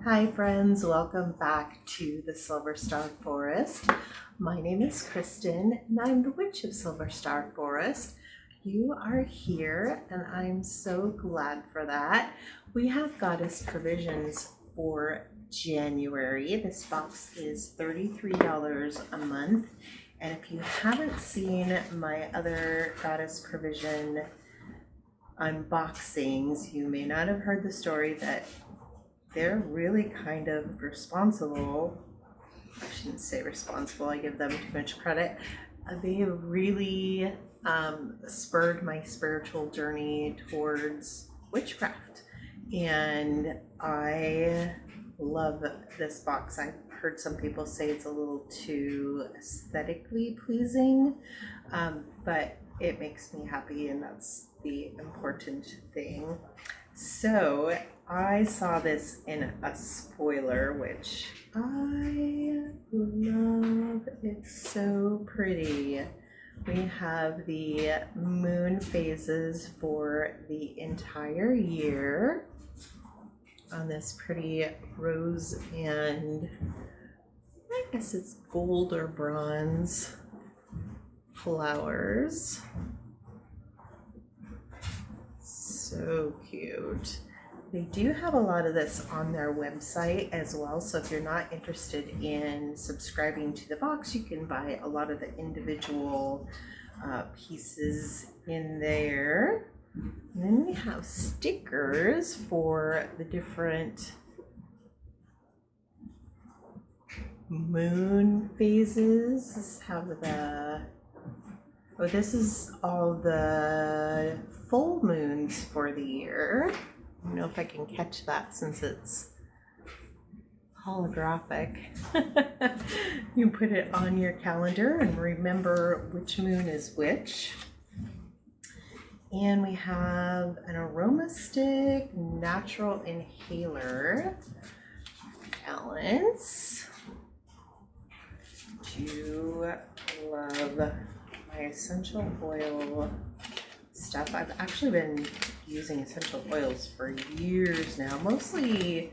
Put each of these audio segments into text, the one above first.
Hi friends, welcome back to the SilverStar Forest. My name is Kristen and I'm the Witch of SilverStar Forest. You are here and I'm so glad for that. We have goddess provisions for January. This box is $33 a month. And if you haven't seen my other goddess provision unboxings, you may not have heard the story that they're really kind of responsible. I shouldn't say responsible, I give them too much credit. They really spurred my spiritual journey towards witchcraft. And I love this box. I've heard some people say it's a little too aesthetically pleasing, but it makes me happy, and that's the important thing. So I saw this in a spoiler, which I love. It's so pretty. We have the moon phases for the entire year on this pretty rose and I guess it's gold or bronze flowers. So cute. They do have a lot of this on their website as well, so if you're not interested in subscribing to the box, you can buy a lot of the individual pieces in there. And then we have stickers for the different moon phases. This is all the full moons for the year. I don't know if I can catch that since it's holographic. You put it on your calendar and remember which moon is which. And we have an aroma stick, natural inhaler balance. Do love my essential oil stuff. I've actually been using essential oils for years now, mostly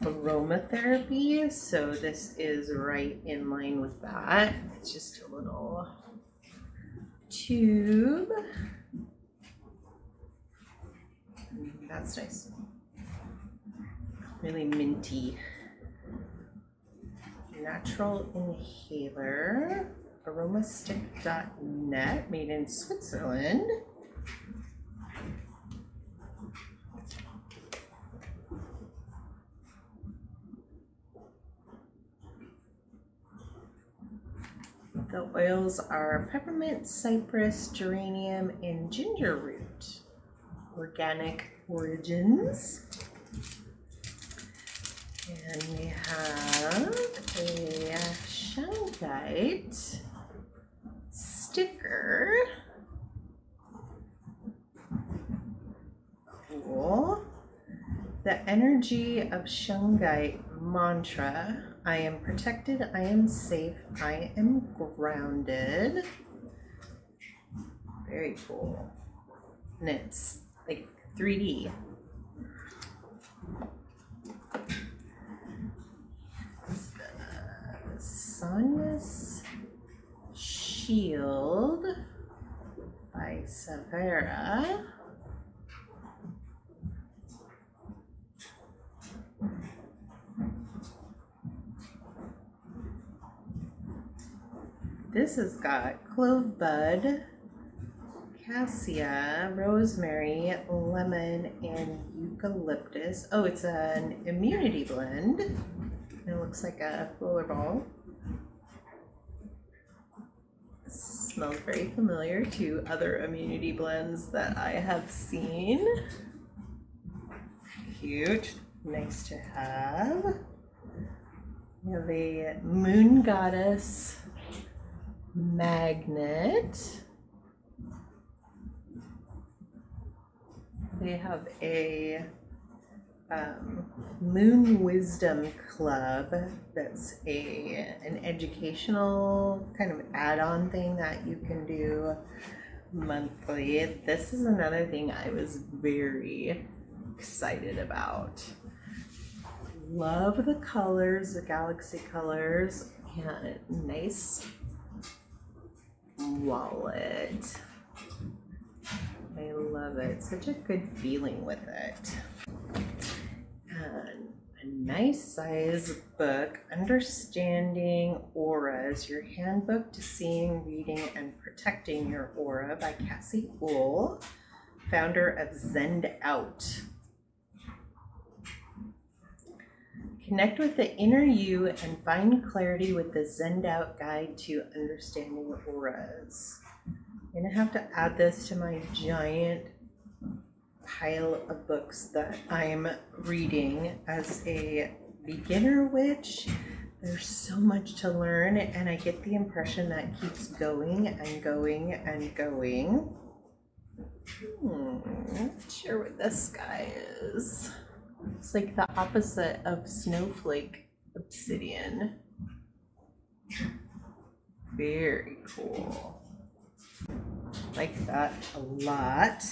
aromatherapy, so this is right in line with that. It's just a little tube. That's nice. Really minty. Natural inhaler, aromastick.net, made in Switzerland. The oils are peppermint, cypress, geranium, and ginger root. Organic origins. And we have a shungite sticker. Cool. The energy of shungite mantra. I am protected, I am safe, I am grounded. Very cool. And it's like 3D. Sonya's Shield by Savera. This has got clove bud, cassia, rosemary, lemon, and eucalyptus. Oh, it's an immunity blend. It looks like a roller ball. It smells very familiar to other immunity blends that I have seen. Cute, nice to have. We have a moon goddess magnet. They have a Moon Wisdom Club that's an educational kind of add-on thing that you can do monthly. This is another thing I was very excited about. love the colors, the galaxy colors, and nice wallet. I love it. Such a good feeling with it. And a nice size book, Understanding Auras, your handbook to seeing, reading, and protecting your aura by Cassie Uhl, founder of Zend Out. Connect with the inner you and find clarity with the Zend Out Guide to Understanding Auras. I'm gonna have to add this to my giant pile of books that I'm reading as a beginner witch. There's so much to learn, and I get the impression that keeps going and going and going. Not sure what this guy is. It's like the opposite of Snowflake Obsidian. Very cool. Like that a lot.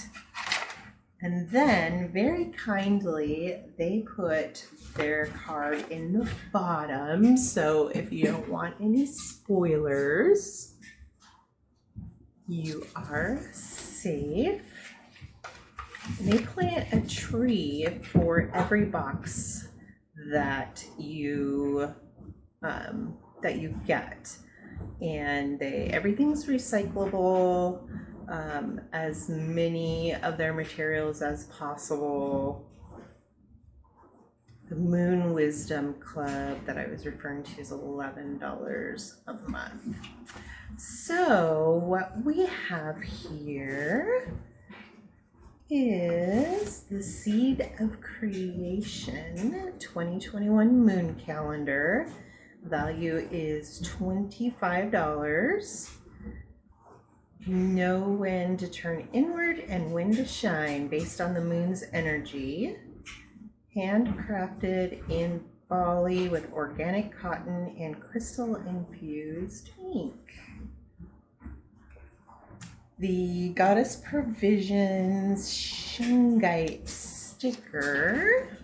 And then very kindly they put their card in the bottom, so if you don't want any spoilers, you are safe. And they plant a tree for every box that you get, and everything's recyclable. As many of their materials as possible. The Moon Wisdom Club that I was referring to is $11 a month. So what we have here is the Seed of Creation 2021 Moon Calendar. Value is $25. Know when to turn inward and when to shine based on the moon's energy. Handcrafted in Bali with organic cotton and crystal infused ink. The Goddess Provisions Shungite sticker,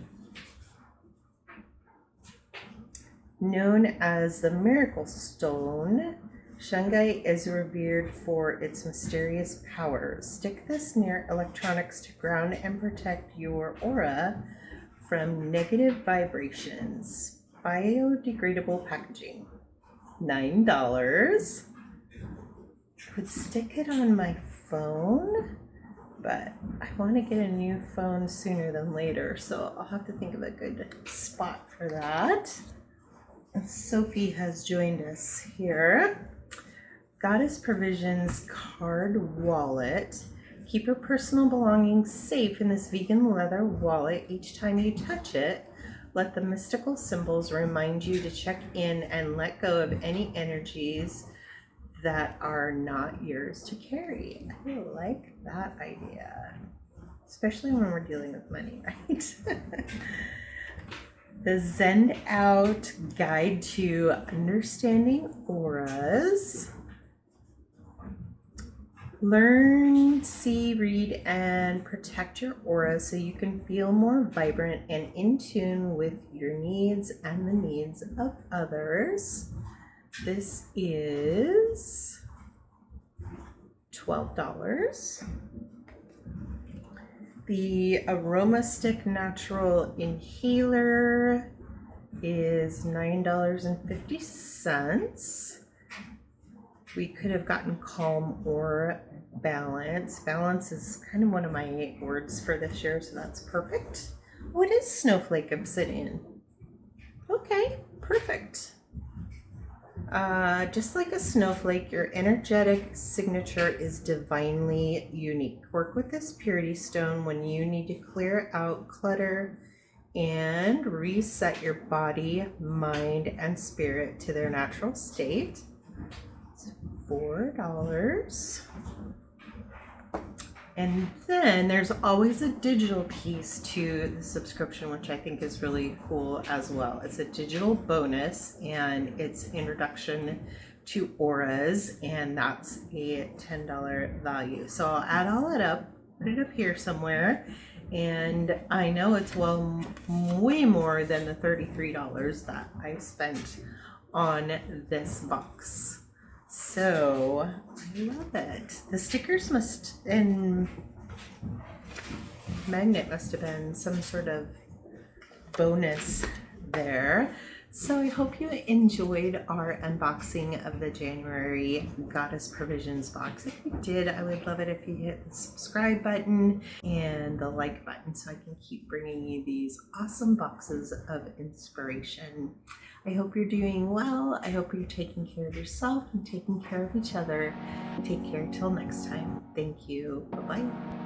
known as the Miracle Stone. Shungite is revered for its mysterious powers. Stick this near electronics to ground and protect your aura from negative vibrations. Biodegradable packaging. $9. Could stick it on my phone, but I want to get a new phone sooner than later, so I'll have to think of a good spot for that. And Sophie has joined us here. Goddess Provisions card wallet. Keep your personal belongings safe in this vegan leather wallet. Each time you touch it, let the mystical symbols remind you to check in and let go of any energies that are not yours to carry. I like that idea, especially when we're dealing with money, right? The Zend Out Guide to Understanding Auras. Learn, see, read, and protect your aura so you can feel more vibrant and in tune with your needs and the needs of others. This is $12. The Aroma Stick Natural Inhaler is $9.50. We could have gotten Calm or Balance. Balance is kind of one of my words for this year, so that's perfect. What is Snowflake Obsidian? Okay, perfect. Just like a snowflake, your energetic signature is divinely unique. Work with this purity stone when you need to clear out clutter and reset your body, mind, and spirit to their natural state. It's $4. And then there's always a digital piece to the subscription, which I think is really cool as well. It's a digital bonus and it's Introduction to Auras, and that's a $10 value. So I'll add all that up, put it up here somewhere, And I know it's way more than the $33 that I spent on this box. So I love it. The stickers and magnet must have been some sort of bonus there. So I hope you enjoyed our unboxing of the January Goddess Provisions box. If you did, I would love it if you hit the subscribe button and the like button so I can keep bringing you these awesome boxes of inspiration. I hope you're doing well. I hope you're taking care of yourself and taking care of each other. Take care till next time. Thank you. Bye-bye.